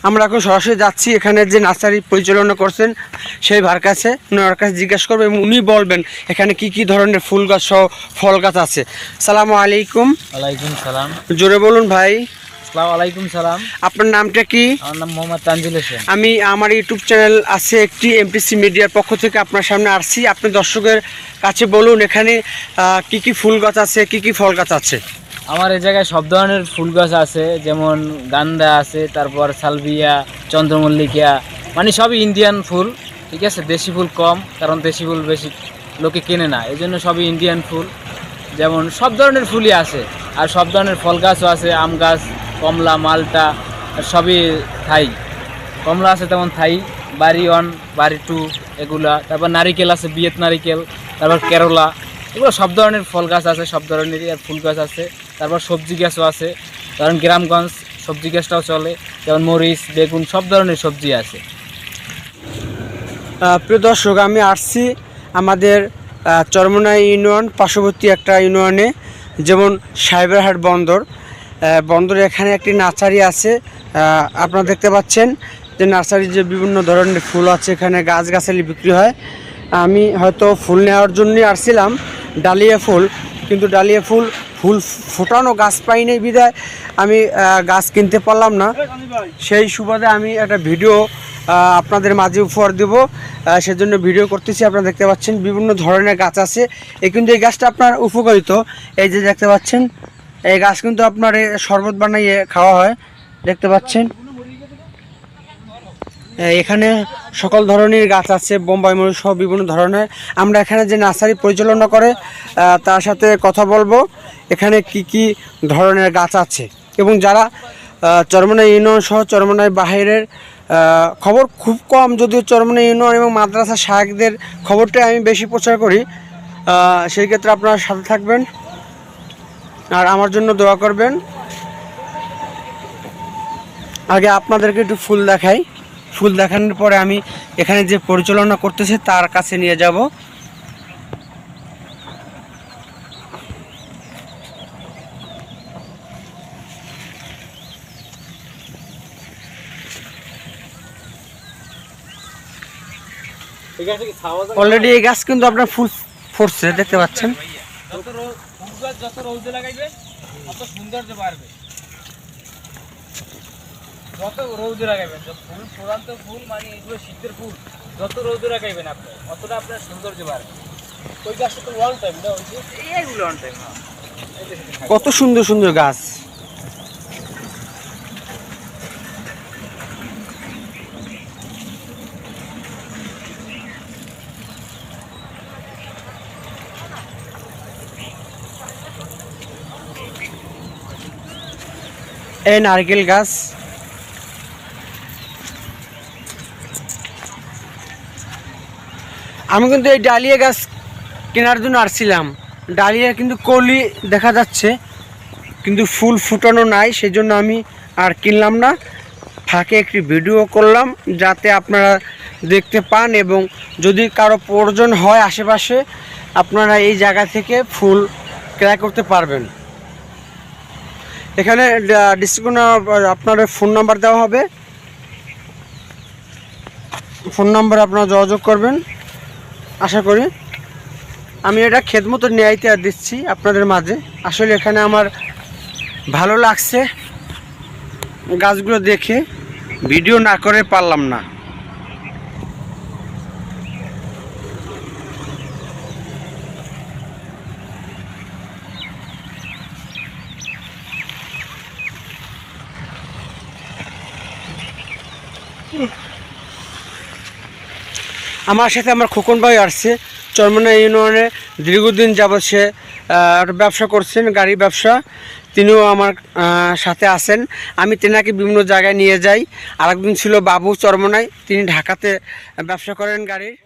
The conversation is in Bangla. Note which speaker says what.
Speaker 1: আমরা এখন সরাসরি যাচ্ছি এখানে যে নার্সারি পরিচালনা করছেন সেই ভাইয়ের কাছে, ওনার কাছে জিজ্ঞেস করবো এবং উনি বলবেন এখানে কি কি ধরনের ফুল গাছ সহ ফল গাছ আছে। সালামু আলাইকুম।
Speaker 2: ওয়ালাইকুম সালাম।
Speaker 1: জোরে বলুন ভাই।
Speaker 2: ওয়ালাইকুম সালাম।
Speaker 1: আপনার নামটা কি?
Speaker 2: আমার নাম মোহাম্মদ তানজিল হোসেন।
Speaker 1: আমি আমার ইউটিউব চ্যানেল আছে একটি, এমপিসি মিডিয়ার পক্ষ থেকে আপনার সামনে আসছি। আপনি দর্শকের কাছে বলুন এখানে কি কি ফুল গাছ আছে, কি কি ফল গাছ আছে।
Speaker 2: আমার এই জায়গায় সব ধরনের ফুল গাছ আছে, যেমন গান্দা আছে, তারপর সালভিয়া, চন্দ্রমল্লিকা, মানে সবই ইন্ডিয়ান ফুল। ঠিক আছে, দেশি ফুল কম, কারণ দেশি ফুল বেশি লোকে কেনে না, এই জন্য সবই ইন্ডিয়ান ফুল। যেমন সব ধরনের ফুলই আছে, আর সব ধরনের ফল গাছও আছে, আম গাছ, কমলা, মালটা, আর সবই থাই। কমলা আছে তেমন থাই, বাড়ি 1, বাড়ি 2 এগুলা। তারপর নারিকেল আছে, বিয়েত নারিকেল, তারপর কেরলা, এগুলো সব ধরনের ফল গাছ আছে, সব ধরনেরই আর ফুল গাছ আছে। তারপর সবজি গাছও আছে, কারণ গ্রামগঞ্জ সবজি গাছটাও চলে, যেমন মরিচ, বেগুন, সব ধরনের সবজি আছে।
Speaker 1: প্রিয় দর্শক, আমি আসছি আমাদের চরমোনাই ইউনিয়ন পার্শ্ববর্তী একটা ইউনিয়নে, যেমন সাহেবেরহাট বন্দর এখানে একটি নার্সারি আছে। আপনারা দেখতে পাচ্ছেন যে নার্সারির যে বিভিন্ন ধরনের ফুল আছে, এখানে গাছগাছালি বিক্রি হয়। আমি হয়তো ফুল নেওয়ার জন্যই আসছিলাম, ডালিয়া ফুল, কিন্তু ডালিয়া ফুল ফোটানো গাছ পাই নাই বিধায় আমি গাছ কিনতে পারলাম না। সেই সুবাদে আমি একটা ভিডিও আপনাদের মাঝে উপহার দেব, সেজন্য ভিডিও করতেছি। আপনারা দেখতে পাচ্ছেন বিভিন্ন ধরনের গাছ আছে। কিন্তু এই গাছটা আপনার উপকারিত, এই যে দেখতে পাচ্ছেন এই গাছ কিন্তু আপনার শরবত বানাইয়ে খাওয়া হয়, দেখতে পাচ্ছেন। এখানে সকল ধরনের গাছ আছে, বোম্বাই মরিচ সহ বিভিন্ন ধরনের। আমরা এখানে যে নার্সারি পরিচালনা করে তার সাথে কথা বলবো এখানে কি কি ধরনের গাছ আছে, এবং যারা চরমোনাই ইউনিয়ন সহ চরমোনাই বাহিরের খবর খুব কম, যদিও চরমোনাই ইউনিয়ন এবং মাদ্রাসা শায়েখদের খবরটাই আমি বেশি প্রচার করি। সেই ক্ষেত্রে আপনারা সাথে থাকবেন আর আমার জন্য দোয়া করবেন। আগে আপনাদেরকে একটু ফুল দেখাই, ফুল দেখানোর পরে আমি এখানে যে পরিচালনা করতেছে তার কাছে নিয়ে যাব। অলরেডি এই গাছ কিন্তু আপনার ফুল ফুটছে, দেখতে পাচ্ছেন।
Speaker 2: যত রৌদে লাগাইবে তত সৌন্দর্য বাড়বে, যত রৌদে লাগাইবেন, ফুল ফুরান্ত ফুল মানে এগুলো শীতের ফুল, যত রৌদে লাগাইবেন আপনি অতটা আপনার সৌন্দর্য বাড়বে। ওই গাছটা তো ওয়ান টাইম না, ওই যে এইগুলো ওয়ান টাইম।
Speaker 1: কত সুন্দর সুন্দর গাছ। এই নারকেল গাছ, আমি কিন্তু এই ডালিয়া গাছ কেনার জন্য আসছিলাম। ডালিয়া কিন্তু কলি দেখা যাচ্ছে, কিন্তু ফুল ফুটানো নাই, সেই জন্য আমি আর কিনলাম না। ফাঁকে একটি ভিডিও করলাম যাতে আপনারা দেখতে পান, এবং যদি কারো প্রয়োজন হয় আশেপাশে আপনারা এই জায়গা থেকে ফুল ক্রয় করতে পারবেন। এখানে ডিসক্রিপশনে আপনার ফোন নাম্বার দেওয়া হবে, ফোন নাম্বারে আপনারা যোগাযোগ করবেন। আশা করি আমি এটা খেদমতো ন্যায়তে দিচ্ছি আপনাদের মাঝে। আসলে এখানে আমার ভালো লাগছে গাছগুলো দেখে, ভিডিও না করে পারলাম না। আমার সাথে আমার খোকন ভাই আসছে, চরমোনাই ইউনিয়নে দীর্ঘদিন যাবৎ সে একটা ব্যবসা করছেন, গাড়ি ব্যবসা। তিনিও আমার সাথে আছেন, আমি তেনাকে বিভিন্ন জায়গায় নিয়ে যাই। আরেকদিন ছিল বাবু চরমোনাই, তিনি ঢাকাতে ব্যবসা করেন গাড়ির।